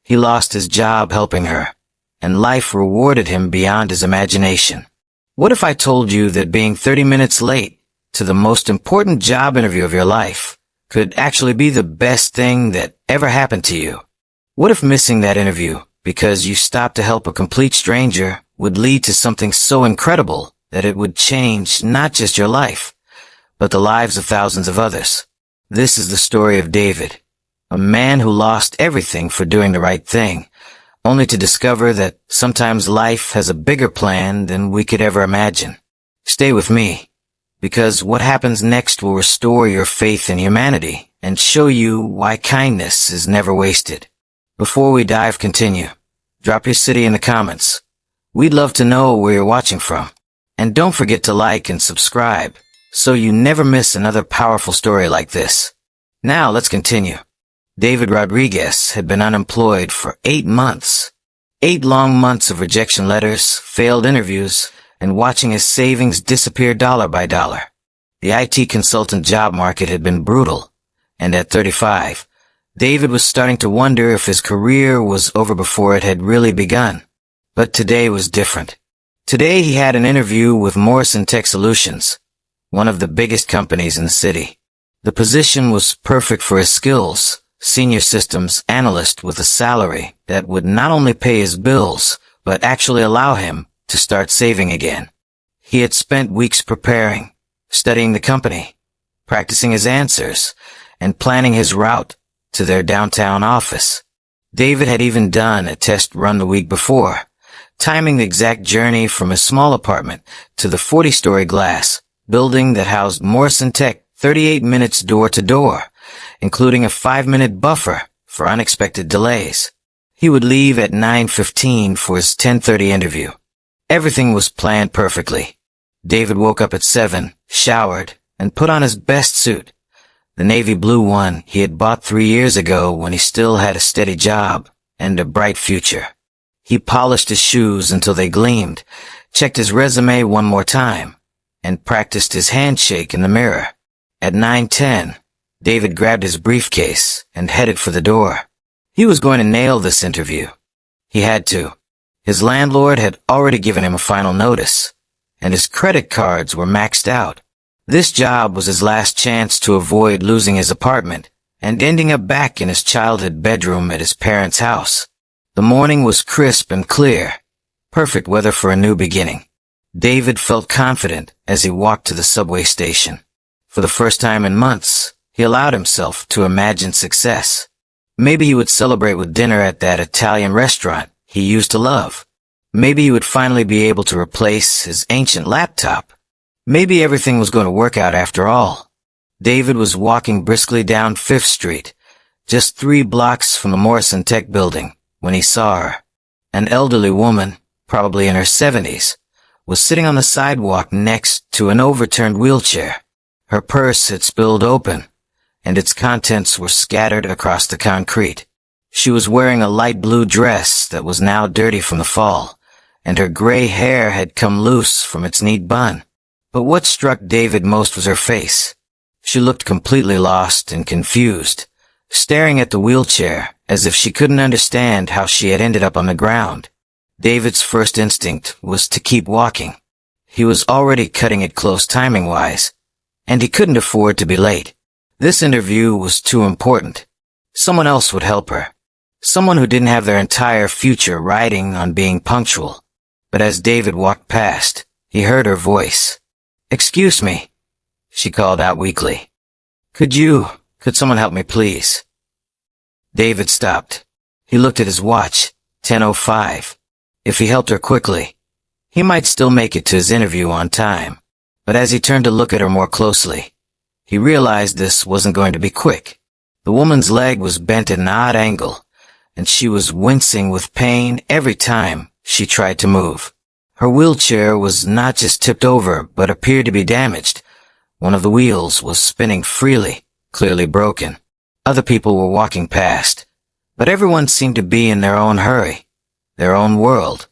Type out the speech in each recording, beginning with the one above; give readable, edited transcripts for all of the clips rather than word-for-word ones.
He lost his job helping her, and life rewarded him beyond his imagination. What if I told you that being 30 minutes late to the most important job interview of your life could actually be the best thing that ever happened to you? What if missing that interview because you stopped to help a complete stranger would lead to something so incredible that it would change not just your life, but the lives of thousands of others? This is the story of David, a man who lost everything for doing the right thing, only to discover that sometimes life has a bigger plan than we could ever imagine. Stay with me, because what happens next will restore your faith in humanity and show you why kindness is never wasted. Before we continue, drop your city in the comments. We'd love to know where you're watching from. And don't forget to like and subscribe so you never miss another powerful story like this. Now let's continue. David Rodriguez had been unemployed for 8 months. 8 long months of rejection letters, failed interviews, and watching his savings disappear dollar by dollar. The IT consultant job market had been brutal, and at 35, David was starting to wonder if his career was over before it had really begun. But today was different. Today he had an interview with Morrison Tech Solutions, one of the biggest companies in the city. The position was perfect for his skills, senior systems analyst with a salary that would not only pay his bills, but actually allow him to start saving again. He had spent weeks preparing, studying the company, practicing his answers, and planning his route to their downtown office. David had even done a test run the week before, timing the exact journey from his small apartment to the 40-story glass building that housed Morrison Tech 38 minutes door to door, including a 5-minute buffer for unexpected delays. He would leave at 9:15 for his 10:30 interview. Everything was planned perfectly. David woke up at 7, showered, and put on his best suit, the navy blue one he had bought 3 years ago when he still had a steady job and a bright future. He polished his shoes until they gleamed, checked his resume one more time, and practiced his handshake in the mirror. At 9:10, David grabbed his briefcase and headed for the door. He was going to nail this interview. He had to. His landlord had already given him a final notice, and his credit cards were maxed out. This job was his last chance to avoid losing his apartment and ending up back in his childhood bedroom at his parents' house. The morning was crisp and clear, perfect weather for a new beginning. David felt confident as he walked to the subway station. For the first time in months, he allowed himself to imagine success. Maybe he would celebrate with dinner at that Italian restaurant he used to love. Maybe he would finally be able to replace his ancient laptop. Maybe everything was going to work out after all. David was walking briskly down 5th Street, just 3 blocks from the Morrison Tech building, when he saw her. An elderly woman, probably in her 70s, was sitting on the sidewalk next to an overturned wheelchair. Her purse had spilled open, and its contents were scattered across the concrete. She was wearing a light blue dress that was now dirty from the fall, and her gray hair had come loose from its neat bun. But what struck David most was her face. She looked completely lost and confused, staring at the wheelchair as if she couldn't understand how she had ended up on the ground. David's first instinct was to keep walking. He was already cutting it close timing-wise, and he couldn't afford to be late. This interview was too important. Someone else would help her. Someone who didn't have their entire future riding on being punctual. But as David walked past, he heard her voice. "Excuse me," she called out weakly. Could someone help me, please?" David stopped. He looked at his watch, 10:05. If he helped her quickly, he might still make it to his interview on time. But as he turned to look at her more closely, he realized this wasn't going to be quick. The woman's leg was bent at an odd angle, and she was wincing with pain every time she tried to move. Her wheelchair was not just tipped over, but appeared to be damaged. One of the wheels was spinning freely, clearly broken. Other people were walking past, but everyone seemed to be in their own hurry, their own world.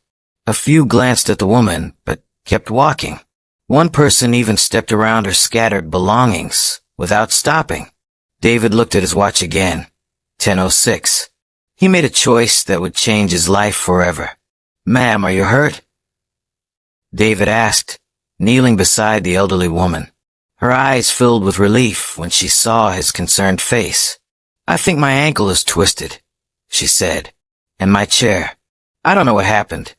A few glanced at the woman, but kept walking. One person even stepped around her scattered belongings without stopping. David looked at his watch again. 10:06. He made a choice that would change his life forever. "Ma'am, are you hurt?" David asked, kneeling beside the elderly woman. Her eyes filled with relief when she saw his concerned face. "I think my ankle is twisted," she said, "and my chair. I don't know what happened.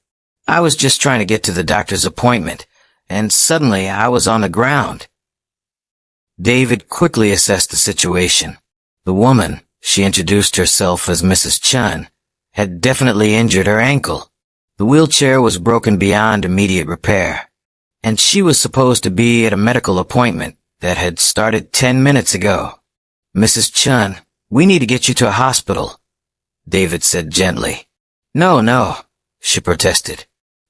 I was just trying to get to the doctor's appointment, and suddenly I was on the ground." David quickly assessed the situation. The woman, she introduced herself as Mrs. Chun, had definitely injured her ankle. The wheelchair was broken beyond immediate repair, and she was supposed to be at a medical appointment that had started 10 minutes ago. "Mrs. Chun, we need to get you to a hospital," David said gently. No, she protested.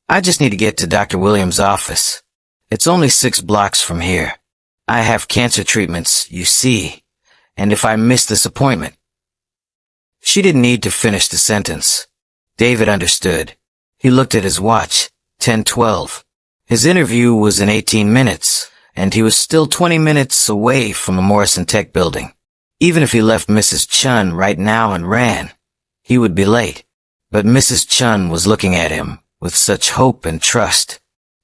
"I just need to get to Dr. Williams' office. It's only 6 blocks from here. I have cancer treatments, you see, and if I miss this appointment—" She didn't need to finish the sentence. David understood. He looked at his watch, 10:12. His interview was in 18 minutes, and he was still 20 minutes away from the Morrison Tech building. Even if he left Mrs. Chun right now and ran, he would be late. But Mrs. Chun was looking at him with such hope and trust.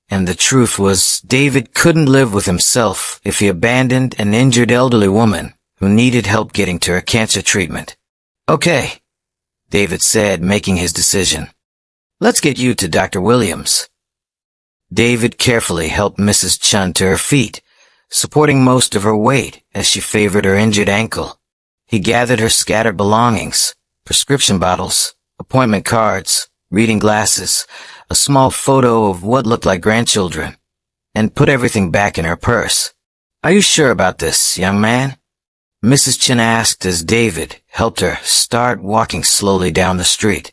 And the truth was, David couldn't live with himself if he abandoned an injured elderly woman who needed help getting to her cancer treatment. "Okay," David said, making his decision. "Let's get you to Dr. Williams." David carefully helped Mrs. Chun to her feet, supporting most of her weight as she favored her injured ankle. He gathered her scattered belongings, prescription bottles, appointment cards, reading glasses, a small photo of what looked like grandchildren, and put everything back in her purse. "Are you sure about this, young man?" Mrs. Chun asked as David helped her start walking slowly down the street.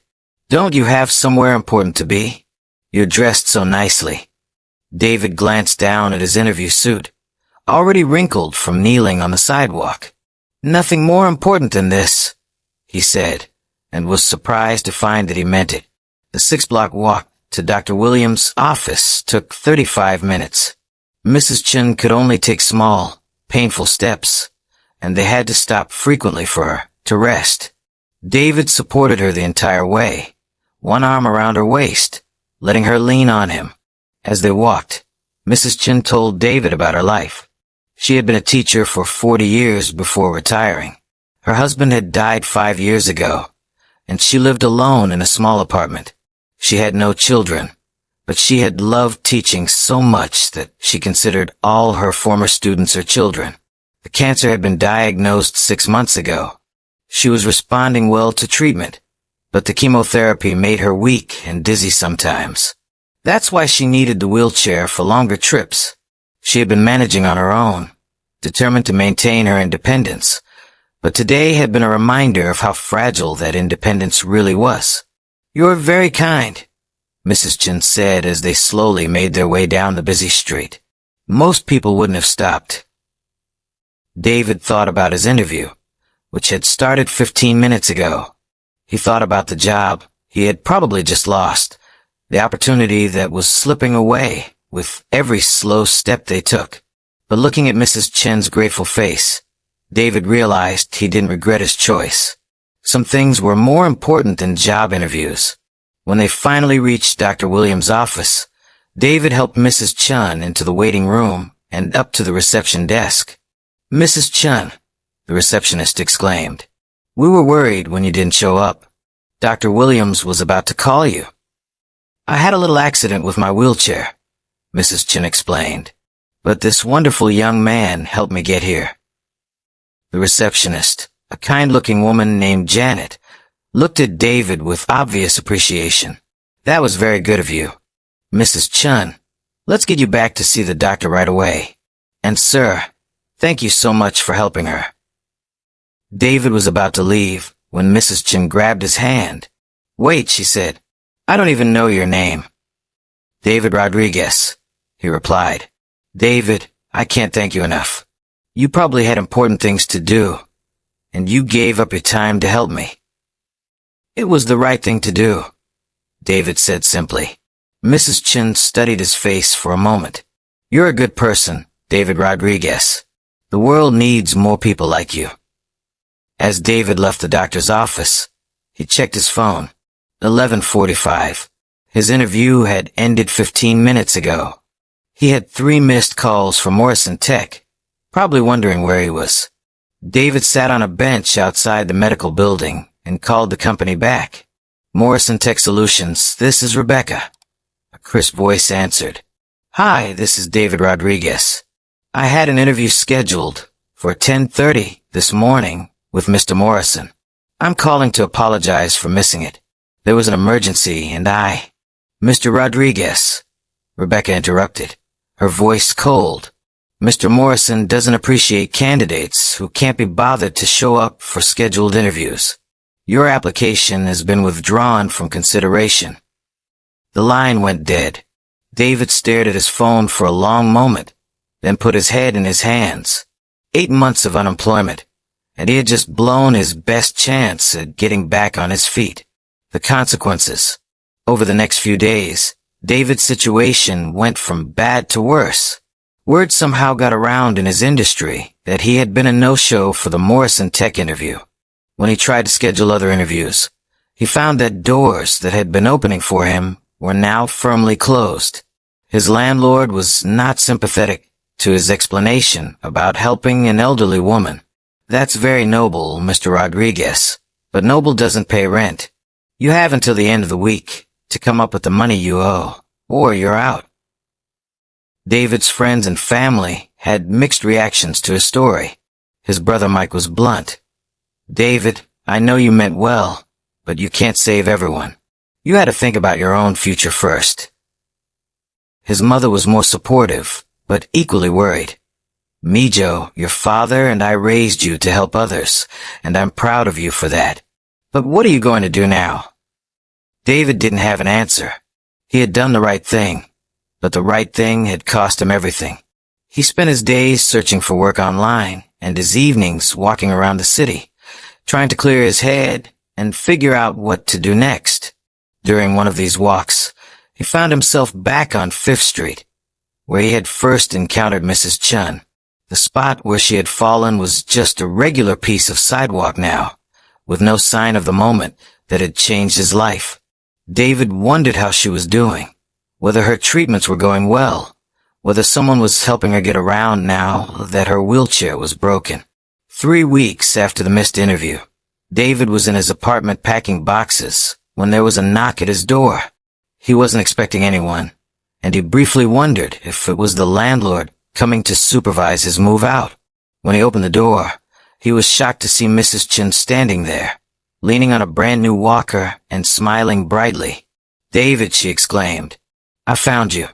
"Don't you have somewhere important to be? You're dressed so nicely." David glanced down at his interview suit, already wrinkled from kneeling on the sidewalk. "Nothing more important than this," he said, and was surprised to find that he meant it. The 6-block walk to Dr. Williams' office took 35 minutes. Mrs. Chun could only take small, painful steps, and they had to stop frequently for her to rest. David supported her the entire way, one arm around her waist, letting her lean on him. As they walked, Mrs. Chun told David about her life. She had been a teacher for 40 years before retiring. Her husband had died 5 years ago, and she lived alone in a small apartment. She had no children, but she had loved teaching so much that she considered all her former students her children. The cancer had been diagnosed 6 months ago. She was responding well to treatment, but the chemotherapy made her weak and dizzy sometimes. That's why she needed the wheelchair for longer trips. She had been managing on her own, determined to maintain her independence, but today had been a reminder of how fragile that independence really was. "You're very kind," Mrs. Chun said as they slowly made their way down the busy street. Most people wouldn't have stopped. David thought about his interview, which had started 15 minutes ago. He thought about the job he had probably just lost, the opportunity that was slipping away with every slow step they took. But looking at Mrs. Chun's grateful face, David realized he didn't regret his choice. Some things were more important than job interviews. When they finally reached Dr. Williams' office, David helped Mrs. Chun into the waiting room and up to the reception desk. "Mrs. Chun," the receptionist exclaimed, "we were worried when you didn't show up. Dr. Williams was about to call you." "I had a little accident with my wheelchair," Mrs. Chun explained, "but this wonderful young man helped me get here." The receptionist, a kind-looking woman named Janet, looked at David with obvious appreciation. "That was very good of you. Mrs. Chun, let's get you back to see the doctor right away. And sir, thank you so much for helping her." David was about to leave when Mrs. Chun grabbed his hand. "Wait," she said. "I don't even know your name." "David Rodriguez," he replied. "David, I can't thank you enough. You probably had important things to do, and you gave up your time to help me." "It was the right thing to do," David said simply. Mrs. Chun studied his face for a moment. "You're a good person, David Rodriguez. The world needs more people like you." As David left the doctor's office, He checked his phone. 11:45. His interview had ended 15 minutes ago. He had 3 missed calls from Morrison Tech, probably wondering where he was. David sat on a bench outside the medical building and called the company back. Morrison Tech Solutions, this is Rebecca. A crisp voice answered. Hi, this is David Rodriguez. I had an interview scheduled for 10:30 this morning with Mr. Morrison. I'm calling to apologize for missing it. There was an emergency and Mr. Rodriguez, Rebecca interrupted, her voice cold. Mr. Morrison doesn't appreciate candidates who can't be bothered to show up for scheduled interviews. Your application has been withdrawn from consideration. The line went dead. David stared at his phone for a long moment, then put his head in his hands. 8 months of unemployment, and he had just blown his best chance at getting back on his feet. The consequences. Over the next few days, David's situation went from bad to worse. Word somehow got around in his industry that he had been a no-show for the Morrison Tech interview. When he tried to schedule other interviews, he found that doors that had been opening for him were now firmly closed. His landlord was not sympathetic to his explanation about helping an elderly woman. That's very noble, Mr. Rodriguez, but noble doesn't pay rent. You have until the end of the week to come up with the money you owe, or you're out. David's friends and family had mixed reactions to his story. His brother Mike was blunt. David, I know you meant well, but you can't save everyone. You had to think about your own future first. His mother was more supportive, but equally worried. Mijo, your father and I raised you to help others, and I'm proud of you for that. But what are you going to do now? David didn't have an answer. He had done the right thing, but the right thing had cost him everything. He spent his days searching for work online and his evenings walking around the city, trying to clear his head and figure out what to do next. During one of these walks, he found himself back on 5th Street, where he had first encountered Mrs. Chun. The spot where she had fallen was just a regular piece of sidewalk now, with no sign of the moment that had changed his life. David wondered how she was doing, whether her treatments were going well, whether someone was helping her get around now that her wheelchair was broken. 3 weeks after the missed interview, David was in his apartment packing boxes when there was a knock at his door. He wasn't expecting anyone, and he briefly wondered if it was the landlord coming to supervise his move out. When he opened the door, he was shocked to see Mrs. Chun standing there, leaning on a brand new walker and smiling brightly. David, she exclaimed, I found you.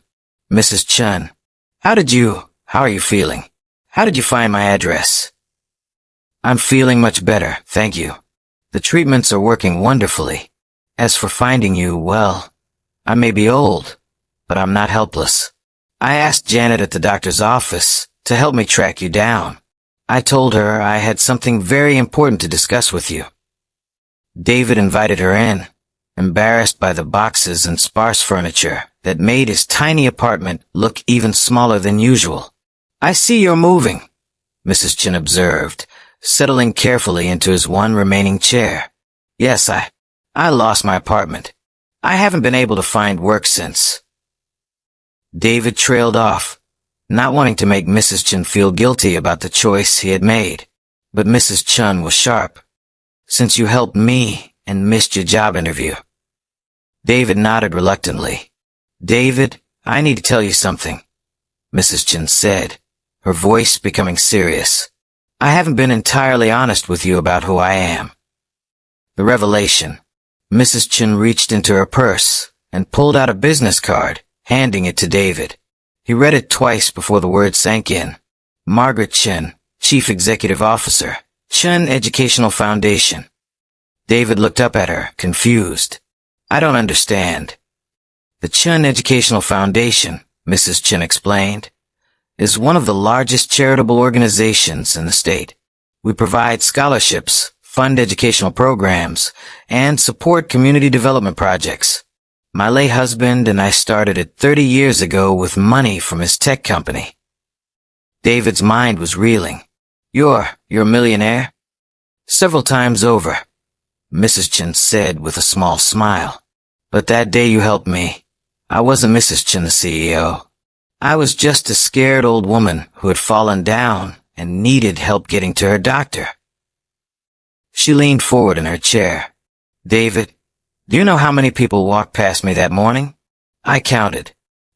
Mrs. Chun, how are you feeling? How did you find my address? I'm feeling much better, thank you. The treatments are working wonderfully. As for finding you, well, I may be old, but I'm not helpless. I asked Janet at the doctor's office to help me track you down. I told her I had something very important to discuss with you. David invited her in, embarrassed by the boxes and sparse furniture that made his tiny apartment look even smaller than usual. I see you're moving, Mrs. Chun observed, settling carefully into his one remaining chair. Yes, I lost my apartment. I haven't been able to find work since. David trailed off, not wanting to make Mrs. Chun feel guilty about the choice he had made. But Mrs. Chun was sharp. Since you helped me and missed your job interview. David nodded reluctantly. David, I need to tell you something, Mrs. Chun said, her voice becoming serious. I haven't been entirely honest with you about who I am. The revelation. Mrs. Chun reached into her purse and pulled out a business card, handing it to David. He read it twice before the words sank in. Margaret Chun, Chief Executive Officer, Chun Educational Foundation. David looked up at her, confused. I don't understand. The Chun Educational Foundation, Mrs. Chun explained, is one of the largest charitable organizations in the state. We provide scholarships, fund educational programs, and support community development projects. My late husband and I started it 30 years ago with money from his tech company. David's mind was reeling. You're a millionaire? Several times over, Mrs. Chen said with a small smile. But that day you helped me, I wasn't Mrs. Chen, the CEO. I was just a scared old woman who had fallen down and needed help getting to her doctor. She leaned forward in her chair. David, do you know how many people walked past me that morning? I counted.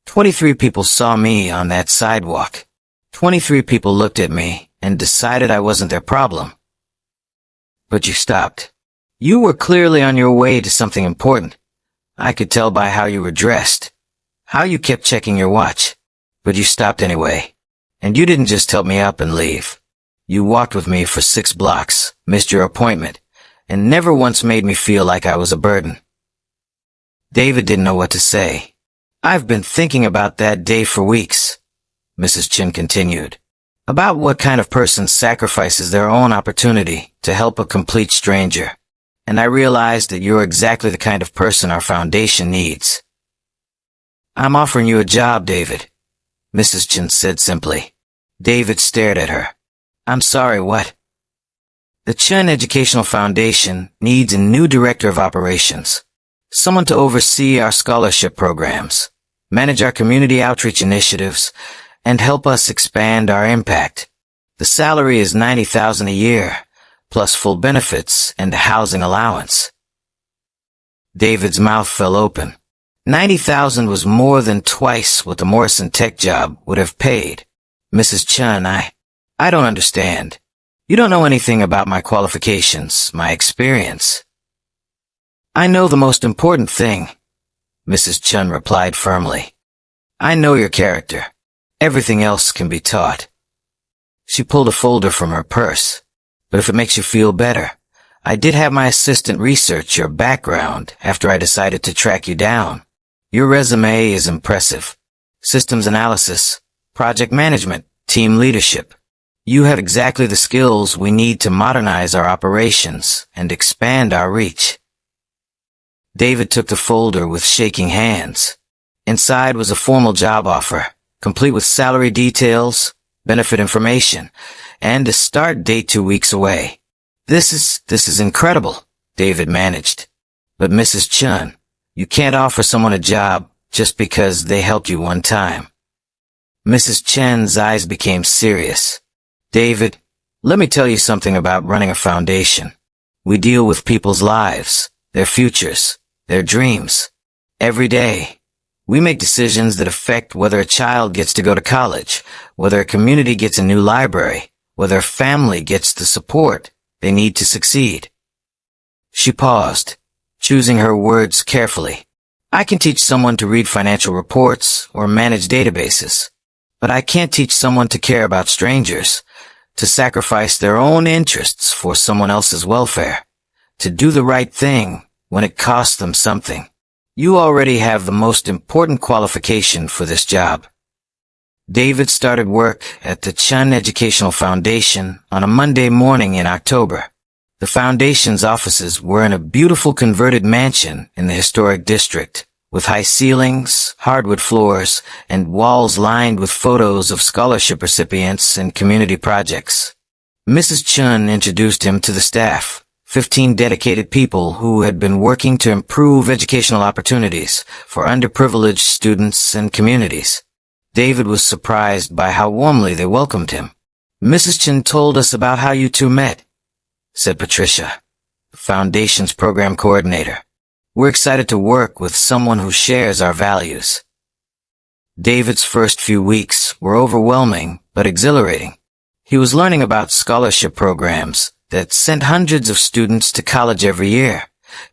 23 people saw me on that sidewalk. 23 people looked at me and decided I wasn't their problem. But you stopped. You were clearly on your way to something important. I could tell by how you were dressed, how you kept checking your watch. But you stopped anyway. And you didn't just help me up and leave. You walked with me for 6 blocks, missed your appointment, and never once made me feel like I was a burden. David didn't know what to say. I've been thinking about that day for weeks, Mrs. Chen continued, about what kind of person sacrifices their own opportunity to help a complete stranger. And I realized that you're exactly the kind of person our foundation needs. I'm offering you a job, David, Mrs. Chen said simply. David stared at her. I'm sorry, what? The Chen Educational Foundation needs a new director of operations. Someone to oversee our scholarship programs, manage our community outreach initiatives, and help us expand our impact. The salary is $90,000 a year, plus full benefits and a housing allowance. David's mouth fell open. $90,000 was more than twice what the Morrison Tech job would have paid. Mrs. Chen, I don't understand. You don't know anything about my qualifications, my experience. I know the most important thing, Mrs. Chen replied firmly. I know your character. Everything else can be taught. She pulled a folder from her purse. But if it makes you feel better, I did have my assistant research your background after I decided to track you down. Your resume is impressive. Systems analysis, project management, team leadership. You have exactly the skills we need to modernize our operations and expand our reach. David took the folder with shaking hands. Inside was a formal job offer, complete with salary details, benefit information, and a start date 2 weeks away. This is incredible, David managed. But Mrs. Chen, you can't offer someone a job just because they helped you one time. Mrs. Chen's eyes became serious. David, let me tell you something about running a foundation. We deal with people's lives, their futures, their dreams. Every day, we make decisions that affect whether a child gets to go to college, whether a community gets a new library, whether a family gets the support they need to succeed. She paused, choosing her words carefully. I can teach someone to read financial reports or manage databases, but I can't teach someone to care about strangers, to sacrifice their own interests for someone else's welfare, to do the right thing when it costs them something. You already have the most important qualification for this job. David started work at the Chen Educational Foundation on a Monday morning in October. The foundation's offices were in a beautiful converted mansion in the historic district, with high ceilings, hardwood floors, and walls lined with photos of scholarship recipients and community projects. Mrs. Chen introduced him to the staff, 15 dedicated people who had been working to improve educational opportunities for underprivileged students and communities. David was surprised by how warmly they welcomed him. Mrs. Chen told us about how you two met, said Patricia, the foundation's program coordinator. We're excited to work with someone who shares our values. David's first few weeks were overwhelming but exhilarating. He was learning about scholarship programs that sent hundreds of students to college every year,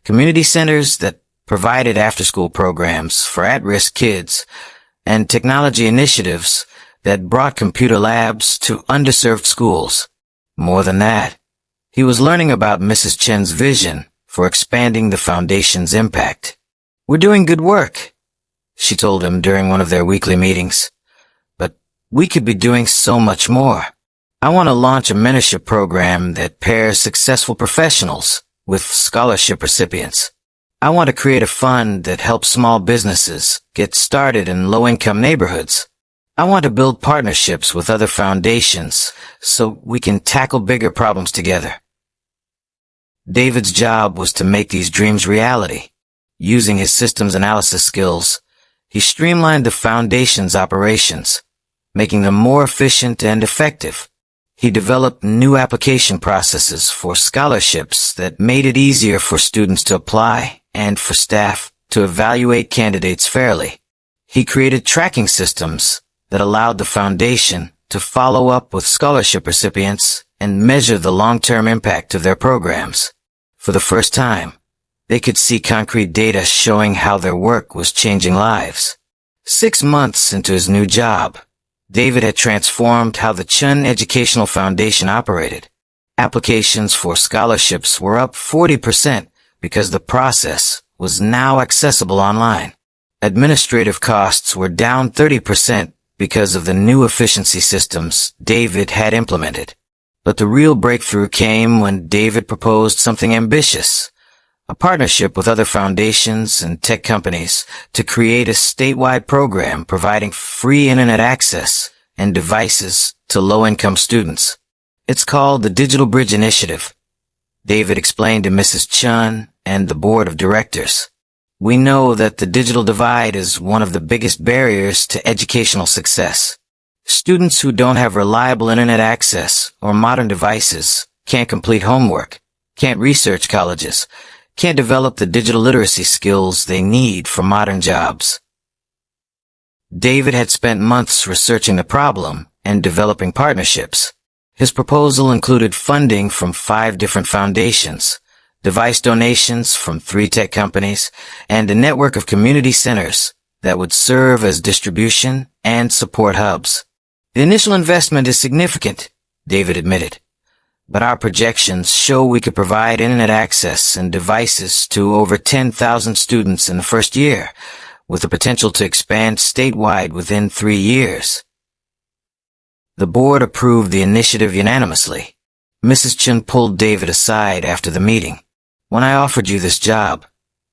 community centers that provided after-school programs for at-risk kids, and technology initiatives that brought computer labs to underserved schools. More than that, he was learning about Mrs. Chen's vision for expanding the foundation's impact. We're doing good work, she told him during one of their weekly meetings. But we could be doing so much more. I want to launch a mentorship program that pairs successful professionals with scholarship recipients. I want to create a fund that helps small businesses get started in low-income neighborhoods. I want to build partnerships with other foundations so we can tackle bigger problems together. David's job was to make these dreams reality. Using his systems analysis skills, he streamlined the foundation's operations, making them more efficient and effective. He developed new application processes for scholarships that made it easier for students to apply and for staff to evaluate candidates fairly. He created tracking systems that allowed the foundation to follow up with scholarship recipients and measure the long-term impact of their programs. For the first time, they could see concrete data showing how their work was changing lives. 6 months into his new job, David had transformed how the Chun Educational Foundation operated. Applications for scholarships were up 40% because the process was now accessible online. Administrative costs were down 30% because of the new efficiency systems David had implemented. But the real breakthrough came when David proposed something ambitious, a partnership with other foundations and tech companies to create a statewide program providing free internet access and devices to low-income students. It's called the Digital Bridge Initiative. David explained to Mrs. Chun and the board of directors. We know that the digital divide is one of the biggest barriers to educational success. Students who don't have reliable internet access or modern devices can't complete homework, can't research colleges, can't develop the digital literacy skills they need for modern jobs. David had spent months researching the problem and developing partnerships. His proposal included funding from 5 different foundations, device donations from 3 tech companies, and a network of community centers that would serve as distribution and support hubs. The initial investment is significant, David admitted, but our projections show we could provide internet access and devices to over 10,000 students in the first year, with the potential to expand statewide within 3 years. The board approved the initiative unanimously. Mrs. Chun pulled David aside after the meeting. When I offered you this job,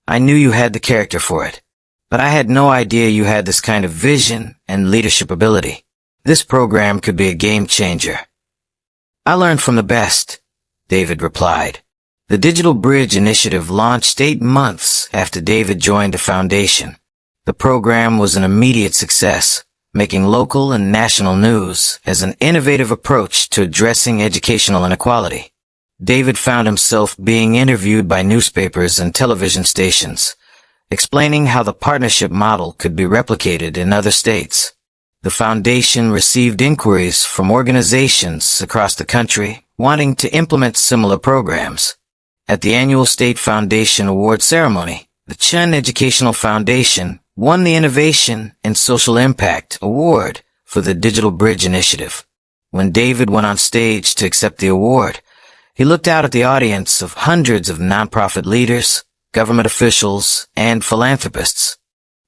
I knew you had the character for it, but I had no idea you had this kind of vision and leadership ability. This program could be a game changer. I learned from the best, David replied. The Digital Bridge Initiative launched 8 months after David joined the foundation. The program was an immediate success, making local and national news as an innovative approach to addressing educational inequality. David found himself being interviewed by newspapers and television stations, explaining how the partnership model could be replicated in other states. The foundation received inquiries from organizations across the country wanting to implement similar programs. At the annual State Foundation Award ceremony, the Chun Educational Foundation won the Innovation and Social Impact Award for the Digital Bridge Initiative. When David went on stage to accept the award, he looked out at the audience of hundreds of nonprofit leaders, government officials, and philanthropists.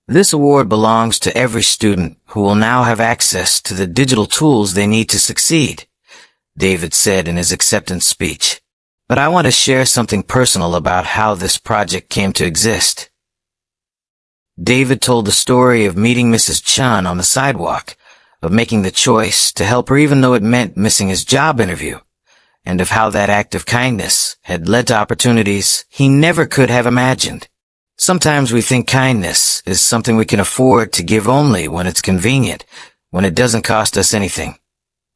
This award belongs to every student who will now have access to the digital tools they need to succeed, David said in his acceptance speech. But I want to share something personal about how this project came to exist. David told the story of meeting Mrs. Chun on the sidewalk, of making the choice to help her even though it meant missing his job interview, and of how that act of kindness had led to opportunities he never could have imagined. Sometimes we think kindness is something we can afford to give only when it's convenient, when it doesn't cost us anything,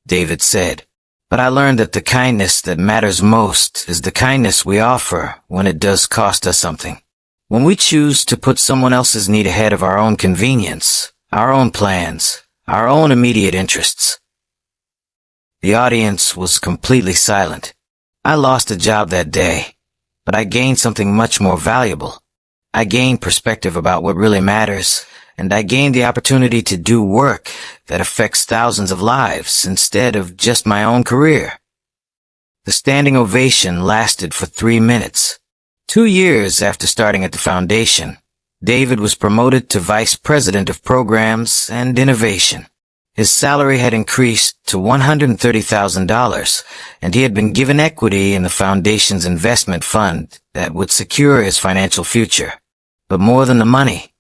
David said. But I learned that the kindness that matters most is the kindness we offer when it does cost us something. When we choose to put someone else's need ahead of our own convenience, our own plans, our own immediate interests. The audience was completely silent. I lost a job that day, but I gained something much more valuable. I gained perspective about what really matters, and I gained the opportunity to do work that affects thousands of lives instead of just my own career. The standing ovation lasted for 3 minutes. 2 years after starting at the foundation, David was promoted to Vice President of Programs and Innovation. His salary had increased to $130,000, and he had been given equity in the foundation's investment fund that would secure his financial future. But more than the money,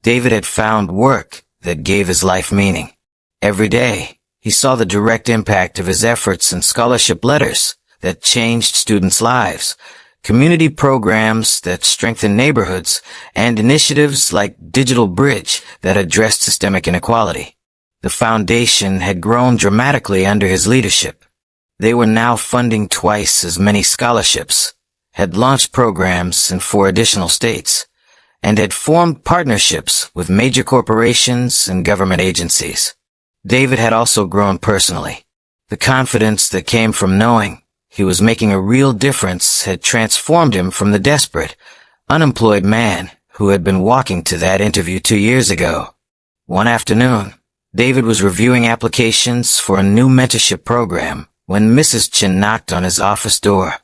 David had found work that gave his life meaning. Every day, he saw the direct impact of his efforts and scholarship letters that changed students' lives, community programs that strengthen neighborhoods, and initiatives like Digital Bridge that addressed systemic inequality. The foundation had grown dramatically under his leadership. They were now funding twice as many scholarships, had launched programs in 4 additional states, and had formed partnerships with major corporations and government agencies. David had also grown personally. The confidence that came from knowing he was making a real difference had transformed him from the desperate, unemployed man who had been walking to that interview 2 years ago. One afternoon, David was reviewing applications for a new mentorship program when Mrs. Chin knocked on his office door.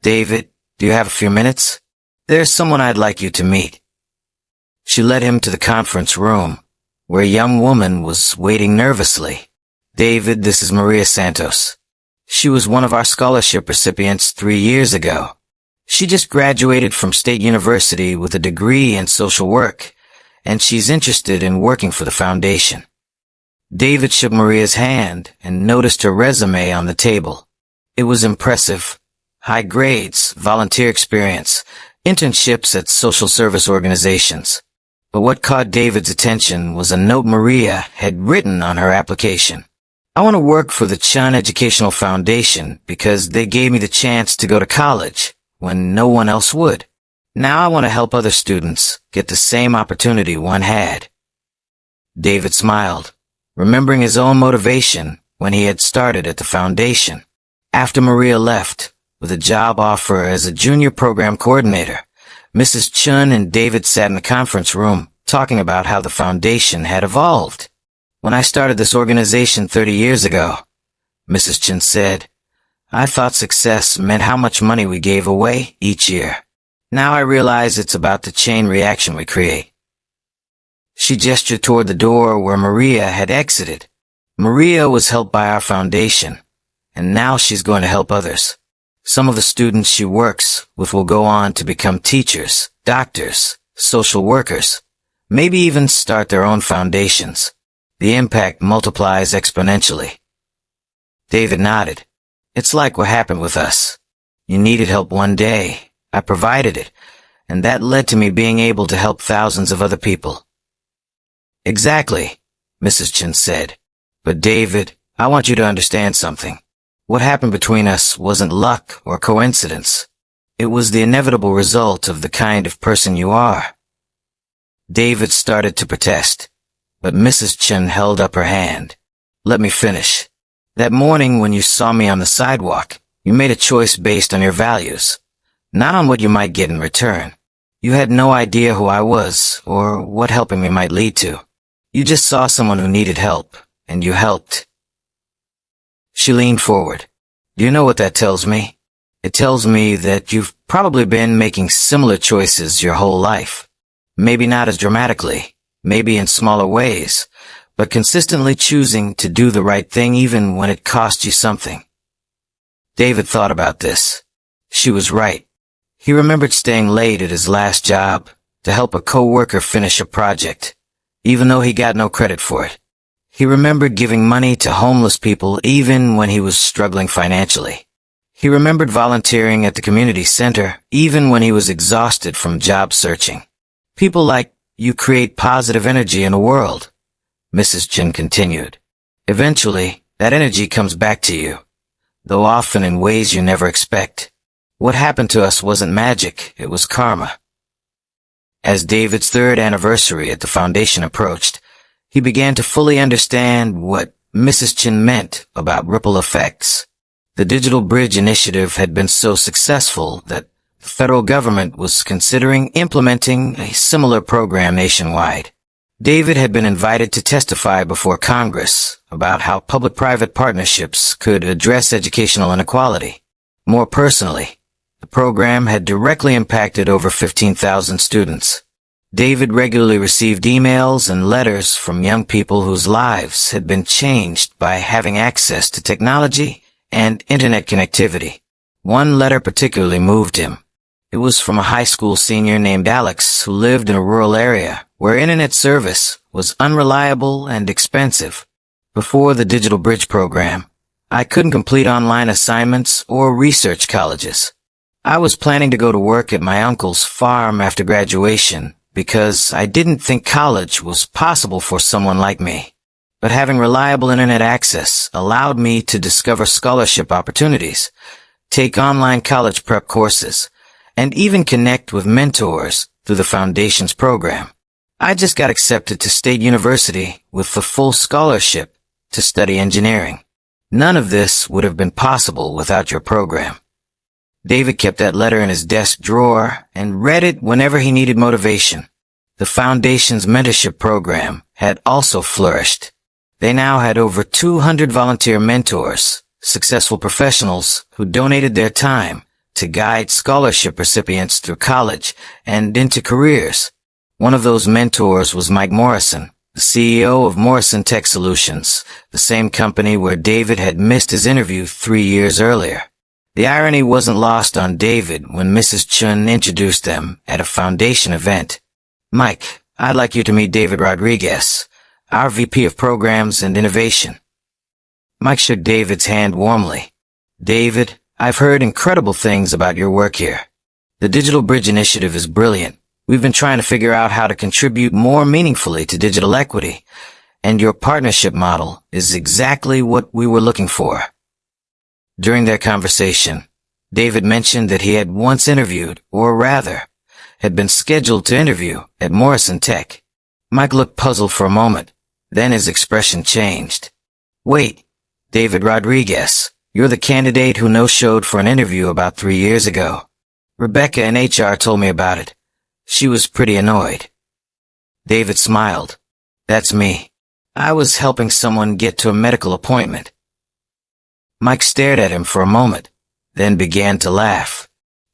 "David, do you have a few minutes? There's someone I'd like you to meet." She led him to the conference room, where a young woman was waiting nervously. "David, this is Maria Santos. She was one of our scholarship recipients 3 years ago. She just graduated from State University with a degree in social work, and she's interested in working for the foundation." David shook Maria's hand and noticed her resume on the table. It was impressive. High grades, volunteer experience, internships at social service organizations. But what caught David's attention was a note Maria had written on her application. "I want to work for the Chun Educational Foundation because they gave me the chance to go to college when no one else would. Now I want to help other students get the same opportunity one had." David smiled, remembering his own motivation when he had started at the foundation. After Maria left, with a job offer as a junior program coordinator, Mrs. Chun and David sat in the conference room talking about how the foundation had evolved. "When I started this organization 30 years ago," Mrs. Chun said, "I thought success meant how much money we gave away each year. Now I realize it's about the chain reaction we create." She gestured toward the door where Maria had exited. Maria was helped by our foundation, and now she's going to help others. Some of the students she works with will go on to become teachers, doctors, social workers, maybe even start their own foundations. The impact multiplies exponentially. David nodded. "It's like what happened with us. You needed help one day. I provided it, and that led to me being able to help thousands of other people." "Exactly," Mrs. Chin said. "But David, I want you to understand something. What happened between us wasn't luck or coincidence. It was the inevitable result of the kind of person you are." David started to protest, but Mrs. Chin held up her hand. "Let me finish. That morning when you saw me on the sidewalk, you made a choice based on your values, not on what you might get in return. You had no idea who I was or what helping me might lead to. You just saw someone who needed help, and you helped." She leaned forward. "Do you know what that tells me? It tells me that you've probably been making similar choices your whole life. Maybe not as dramatically, maybe in smaller ways, but consistently choosing to do the right thing even when it cost you something." David thought about this. She was right. He remembered staying late at his last job to help a coworker finish a project, even though he got no credit for it. He remembered giving money to homeless people even when he was struggling financially. He remembered volunteering at the community center even when he was exhausted from job searching. "People like you create positive energy in the world," Mrs. Chin continued. "Eventually, that energy comes back to you, though often in ways you never expect. What happened to us wasn't magic, it was karma." As David's 3rd anniversary at the foundation approached, he began to fully understand what Mrs. Chin meant about ripple effects. The Digital Bridge initiative had been so successful that the federal government was considering implementing a similar program nationwide. David had been invited to testify before Congress about how public-private partnerships could address educational inequality. More personally, the program had directly impacted over 15,000 students. David regularly received emails and letters from young people whose lives had been changed by having access to technology and internet connectivity. One letter particularly moved him. It was from a high school senior named Alex who lived in a rural area where internet service was unreliable and expensive. "Before the Digital Bridge program, I couldn't complete online assignments or research colleges. I was planning to go to work at my uncle's farm after graduation because I didn't think college was possible for someone like me. But having reliable internet access allowed me to discover scholarship opportunities, take online college prep courses, and even connect with mentors through the Foundations program. I just got accepted to State University with the full scholarship to study engineering. None of this would have been possible without your program. David kept that letter in his desk drawer and read it whenever he needed motivation. The Foundation's mentorship program had also flourished. They now had over 200 volunteer mentors, successful professionals who donated their time to guide scholarship recipients through college and into careers. One of those mentors was Mike Morrison, the CEO of Morrison Tech Solutions, the same company where David had missed his interview 3 years earlier. The irony wasn't lost on David when Mrs. Chun introduced them at a Foundation event. "Mike, I'd like you to meet David Rodriguez, our VP of Programs and Innovation." Mike shook David's hand warmly. "David, I've heard incredible things about your work here. The Digital Bridge Initiative is brilliant. We've been trying to figure out how to contribute more meaningfully to digital equity, and your partnership model is exactly what we were looking for." During their conversation, David mentioned that he had once interviewed, or rather, had been scheduled to interview at Morrison Tech. Mike looked puzzled for a moment, then his expression changed. "Wait, David Rodriguez, you're the candidate who no-showed for an interview about 3 years ago. Rebecca in HR told me about it. She was pretty annoyed." David smiled. "That's me. I was helping someone get to a medical appointment." Mike stared at him for a moment, then began to laugh.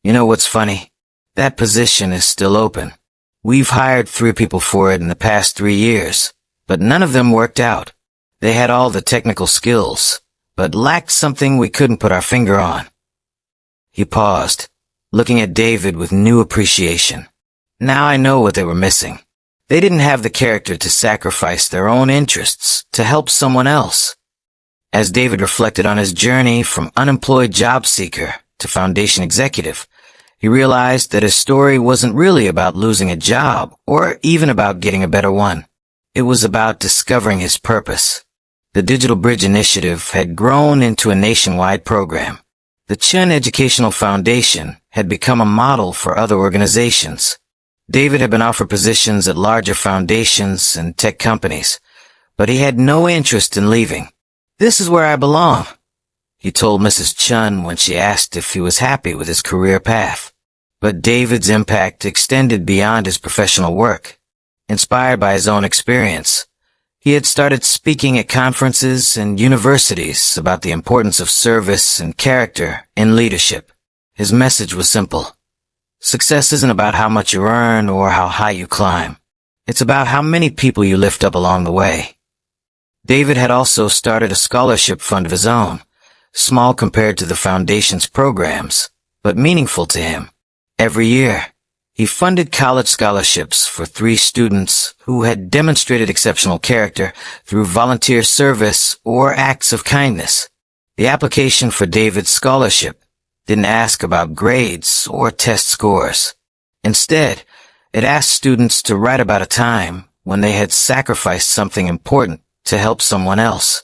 "You know what's funny? That position is still open. We've hired 3 people for it in the past 3 years, but none of them worked out. They had all the technical skills, but lacked something we couldn't put our finger on." He paused, looking at David with new appreciation. Now I know what they were missing. They didn't have the character to sacrifice their own interests to help someone else. As David reflected on his journey from unemployed job seeker to Foundation executive, he realized that his story wasn't really about losing a job or even about getting a better one. It was about discovering his purpose. The Digital Bridge Initiative had grown into a nationwide program. The Chun Educational Foundation had become a model for other organizations. David had been offered positions at larger foundations and tech companies, but he had no interest in leaving. "This is where I belong," he told Mrs. Chun when she asked if he was happy with his career path. But David's impact extended beyond his professional work. Inspired by his own experience, he had started speaking at conferences and universities about the importance of service and character in leadership. His message was simple. Success isn't about how much you earn or how high you climb. It's about how many people you lift up along the way. David had also started a scholarship fund of his own, small compared to the Foundation's programs, but meaningful to him. Every year, he funded college scholarships for 3 students who had demonstrated exceptional character through volunteer service or acts of kindness. The application for David's scholarship didn't ask about grades or test scores. Instead, it asked students to write about a time when they had sacrificed something important to help someone else.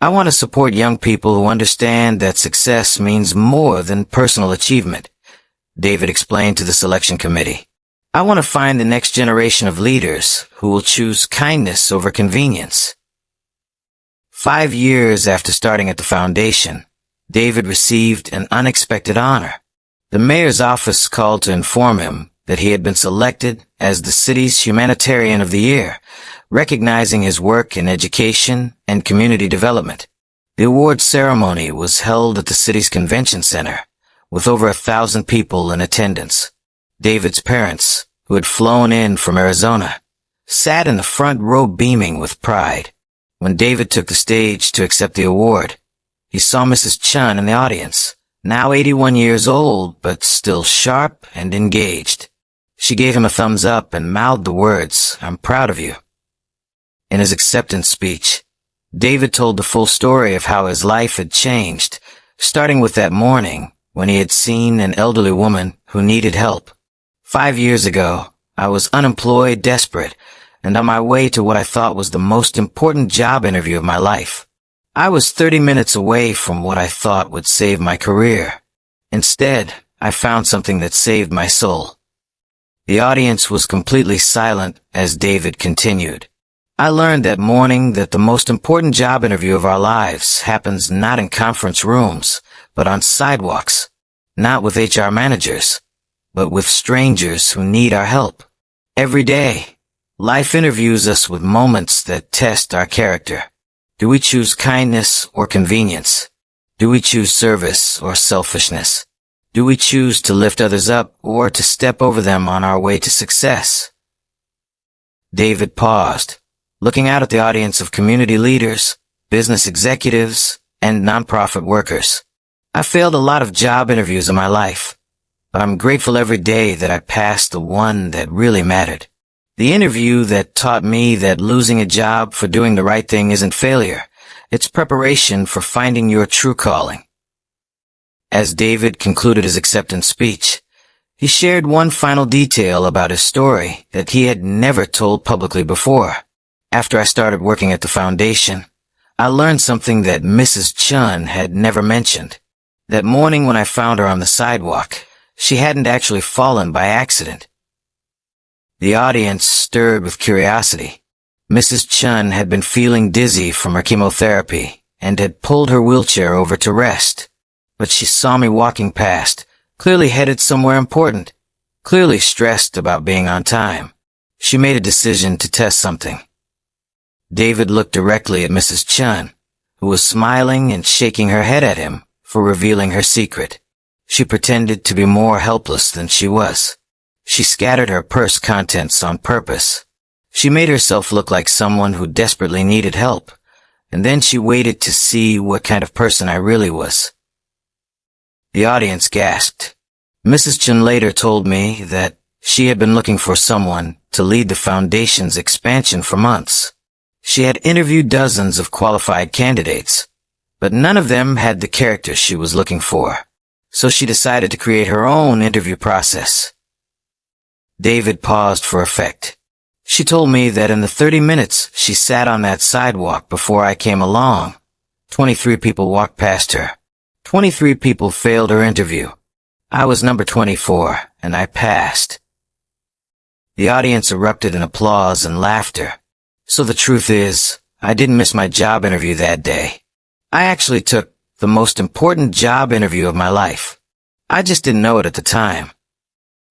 "I want to support young people who understand that success means more than personal achievement," David explained to the selection committee. "I want to find the next generation of leaders who will choose kindness over convenience." 5 years after starting at the Foundation, David received an unexpected honor. The mayor's office called to inform him that he had been selected as the city's Humanitarian of the Year, recognizing his work in education and community development. The award ceremony was held at the city's convention center, with over 1,000 people in attendance. David's parents, who had flown in from Arizona, sat in the front row beaming with pride. When David took the stage to accept the award, he saw Mrs. Chun in the audience, now 81 years old, but still sharp and engaged. She gave him a thumbs up and mouthed the words, "I'm proud of you." In his acceptance speech, David told the full story of how his life had changed, starting with that morning when he had seen an elderly woman who needed help. 5 years ago, I was unemployed, desperate, and on my way to what I thought was the most important job interview of my life. I was 30 minutes away from what I thought would save my career. Instead, I found something that saved my soul. The audience was completely silent as David continued. I learned that morning that the most important job interview of our lives happens not in conference rooms, but on sidewalks, not with HR managers, but with strangers who need our help. Every day, life interviews us with moments that test our character. Do we choose kindness or convenience? Do we choose service or selfishness? Do we choose to lift others up or to step over them on our way to success? David paused, looking out at the audience of community leaders, business executives, and nonprofit workers. I failed a lot of job interviews in my life, but I'm grateful every day that I passed the one that really mattered. The interview that taught me that losing a job for doing the right thing isn't failure. It's preparation for finding your true calling. As David concluded his acceptance speech, he shared one final detail about his story that he had never told publicly before. After I started working at the foundation, I learned something that Mrs. Chun had never mentioned. That morning when I found her on the sidewalk, she hadn't actually fallen by accident. The audience stirred with curiosity. Mrs. Chun had been feeling dizzy from her chemotherapy and had pulled her wheelchair over to rest. But she saw me walking past, clearly headed somewhere important, clearly stressed about being on time. She made a decision to test something. David looked directly at Mrs. Chun, who was smiling and shaking her head at him for revealing her secret. She pretended to be more helpless than she was. She scattered her purse contents on purpose. She made herself look like someone who desperately needed help, and then she waited to see what kind of person I really was. The audience gasped. Mrs. Chun later told me that she had been looking for someone to lead the foundation's expansion for months. She had interviewed dozens of qualified candidates, but none of them had the character she was looking for, so she decided to create her own interview process. David paused for effect. She told me that in the 30 minutes she sat on that sidewalk before I came along, 23 people walked past her. 23 people failed her interview. I was number 24, and I passed. The audience erupted in applause and laughter. So the truth is, I didn't miss my job interview that day. I actually took the most important job interview of my life. I just didn't know it at the time.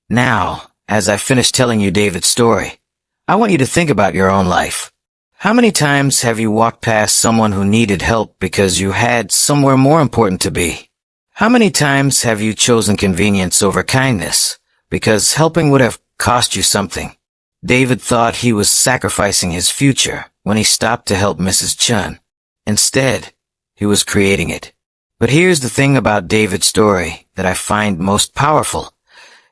Now, as I finish telling you David's story, I want you to think about your own life. How many times have you walked past someone who needed help because you had somewhere more important to be? How many times have you chosen convenience over kindness because helping would have cost you something? David thought he was sacrificing his future when he stopped to help Mrs. Chun. Instead, he was creating it. But here's the thing about David's story that I find most powerful.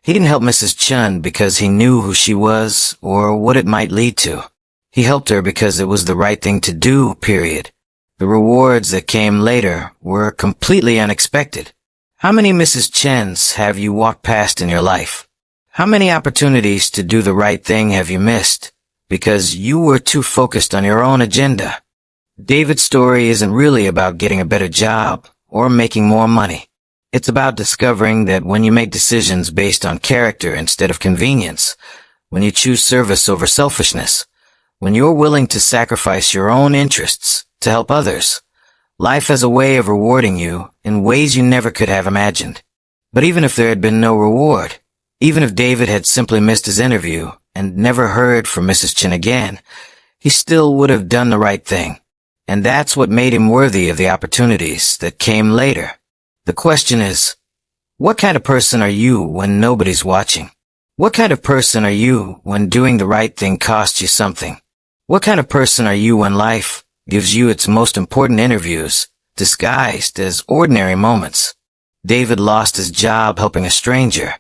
He didn't help Mrs. Chun because he knew who she was or what it might lead to. He helped her because it was the right thing to do, period. The rewards that came later were completely unexpected. How many Mrs. Chuns have you walked past in your life? How many opportunities to do the right thing have you missed because you were too focused on your own agenda? David's story isn't really about getting a better job or making more money. It's about discovering that when you make decisions based on character instead of convenience, when you choose service over selfishness, when you're willing to sacrifice your own interests to help others, life has a way of rewarding you in ways you never could have imagined. But even if there had been no reward, even if David had simply missed his interview and never heard from Mrs. Chun again, he still would have done the right thing. And that's what made him worthy of the opportunities that came later. The question is, what kind of person are you when nobody's watching? What kind of person are you when doing the right thing costs you something? What kind of person are you when life gives you its most important interviews, disguised as ordinary moments? David lost his job helping a stranger,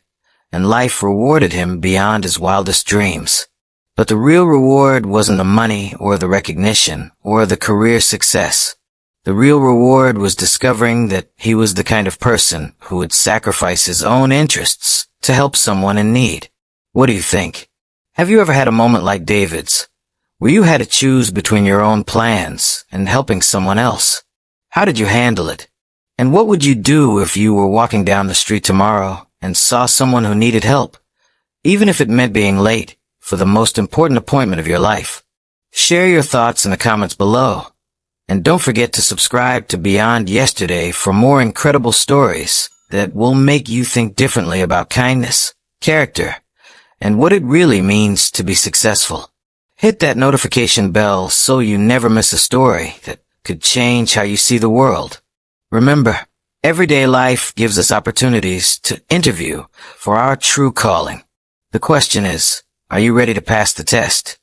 and life rewarded him beyond his wildest dreams. But the real reward wasn't the money or the recognition or the career success. The real reward was discovering that he was the kind of person who would sacrifice his own interests to help someone in need. What do you think? Have you ever had a moment like David's, where you had to choose between your own plans and helping someone else? How did you handle it? And what would you do if you were walking down the street tomorrow and saw someone who needed help, even if it meant being late for the most important appointment of your life? Share your thoughts in the comments below. And don't forget to subscribe to Beyond Yesterday for more incredible stories that will make you think differently about kindness, character, and what it really means to be successful. Hit that notification bell so you never miss a story that could change how you see the world. Remember, everyday life gives us opportunities to interview for our true calling. The question is, are you ready to pass the test?